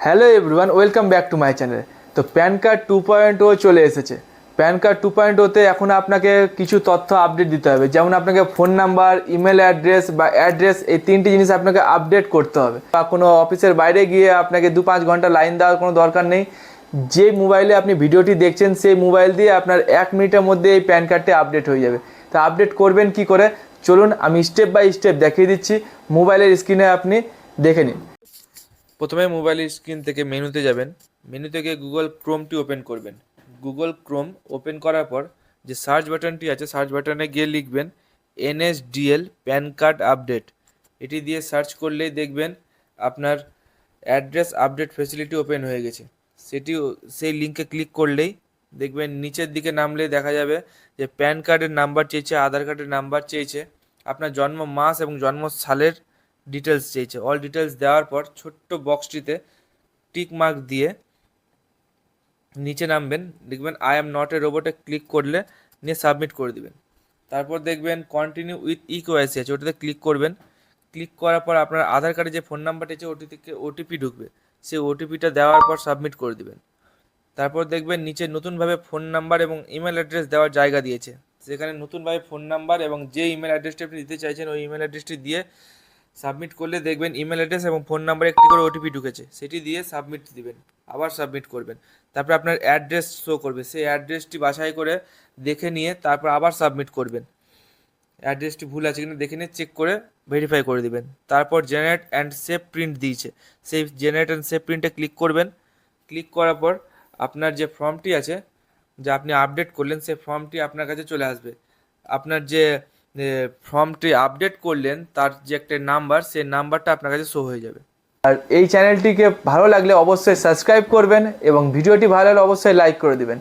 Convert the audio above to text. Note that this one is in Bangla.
Hello everyone, welcome back to my channel. তো প্যান কার্ড 2.0 চলে এসেছে। প্যান কার্ড 2.0তে এখন আপনাকে কিছু তথ্য আপডেট দিতে হবে, যেমন আপনাকে ফোন নাম্বার, ইমেল অ্যাড্রেস বা অ্যাড্রেস, এই তিনটি জিনিস আপনাকে আপডেট করতে হবে। বা কোনো অফিসের বাইরে গিয়ে আপনাকে 2-5 ঘন্টা লাইন দেওয়ার কোনো দরকার নেই। যে মোবাইলে আপনি ভিডিওটি দেখছেন সেই মোবাইল দিয়ে আপনার 1 মিনিটের মধ্যে এই প্যান কার্ডটি আপডেট হয়ে যাবে। তো আপডেট করবেন কি করে, চলুন আমি স্টেপ বাই স্টেপ দেখিয়ে দিচ্ছি। মোবাইলের স্ক্রিনে আপনি দেখে নিন। প্রথমে মোবাইলের স্ক্রিন থেকে মেনুতে যাবেন। মেনু থেকে গুগল ক্রোমটি ওপেন করবেন। গুগল ক্রোম ওপেন করার পর যে সার্চ বাটনটি আছে, সার্চ বাটনে গিয়ে লিখবেন NSDL প্যান কার্ড আপডেট। এটি দিয়ে সার্চ করলেই দেখবেন আপনার অ্যাড্রেস আপডেট ফেসিলিটি ওপেন হয়ে গেছে। সেই লিঙ্কে ক্লিক করলেই দেখবেন নিচের দিকে নামলে দেখা যাবে যে প্যান কার্ডের নাম্বার চেয়েছে, আধার কার্ডের নাম্বার চেয়েছে, আপনার জন্ম মাস এবং জন্ম সালের ডিটেলস চেয়েছে। অল ডিটেলস দেওয়ার পর ছোট্ট বক্সটিতে টিক মার্ক দিয়ে নিচে নামবেন, দেখবেন আই অ্যাম নট এ রোবটে ক্লিক করলে নিয়ে সাবমিট করে দিবেন। তারপর দেখবেন কন্টিনিউ উইথ ইকেওয়াইসি আছে, ওটাতে ক্লিক করবেন। ক্লিক করার পর আপনার আধার কার্ডে যে ফোন নাম্বারটা আছে ওটি থেকে ওটিপি ঢুকবে, সেই ওটিপিটা দেওয়ার পর সাবমিট করে দিবেন। তারপর দেখবেন নিচে নতুনভাবে ফোন নাম্বার এবং ইমেল অ্যাড্রেস দেওয়ার জায়গা দিয়েছে, সেখানে নতুনভাবে ফোন নাম্বার এবং যে ইমেল অ্যাড্রেসটি আপনি দিতে চাইছেন ওই ইমেল অ্যাড্রেসটি দিয়ে সাবমিট করলে দেখবেন ইমেল অ্যাড্রেস এবং ফোন নাম্বারে একটি করে ওটিপি ঢুকেছে, সেটি দিয়ে সাবমিট দিবেন, আবার সাবমিট করবেন। তারপর আপনার অ্যাড্রেস শো করবে, সেই অ্যাড্রেসটি বাছাই করে দেখে নিয়ে তারপর আবার সাবমিট করবেন। অ্যাড্রেসটি ভুল আছে কিনা দেখে নিয়ে চেক করে ভেরিফাই করে দিবেন। তারপর জেনারেট অ্যান্ড সেভ প্রিন্ট দিয়েছে, সেই জেনারেট অ্যান্ড সেভ প্রিন্টে ক্লিক করবেন। ক্লিক করার পর আপনার যে ফর্মটি আছে, যা আপনি আপডেট করলেন, সেই ফর্মটি আপনার কাছে চলে আসবে। আপনার যে ফর্মটি আপডেট করলেন তার যে একটা নাম্বার, সেই নাম্বারটা আপনার কাছে শো হয়ে যাবে। আর এই চ্যানেলটিকে ভালো লাগলে অবশ্যই সাবস্ক্রাইব করবেন এবং ভিডিওটি ভালো লাগলে অবশ্যই লাইক করে দিবেন।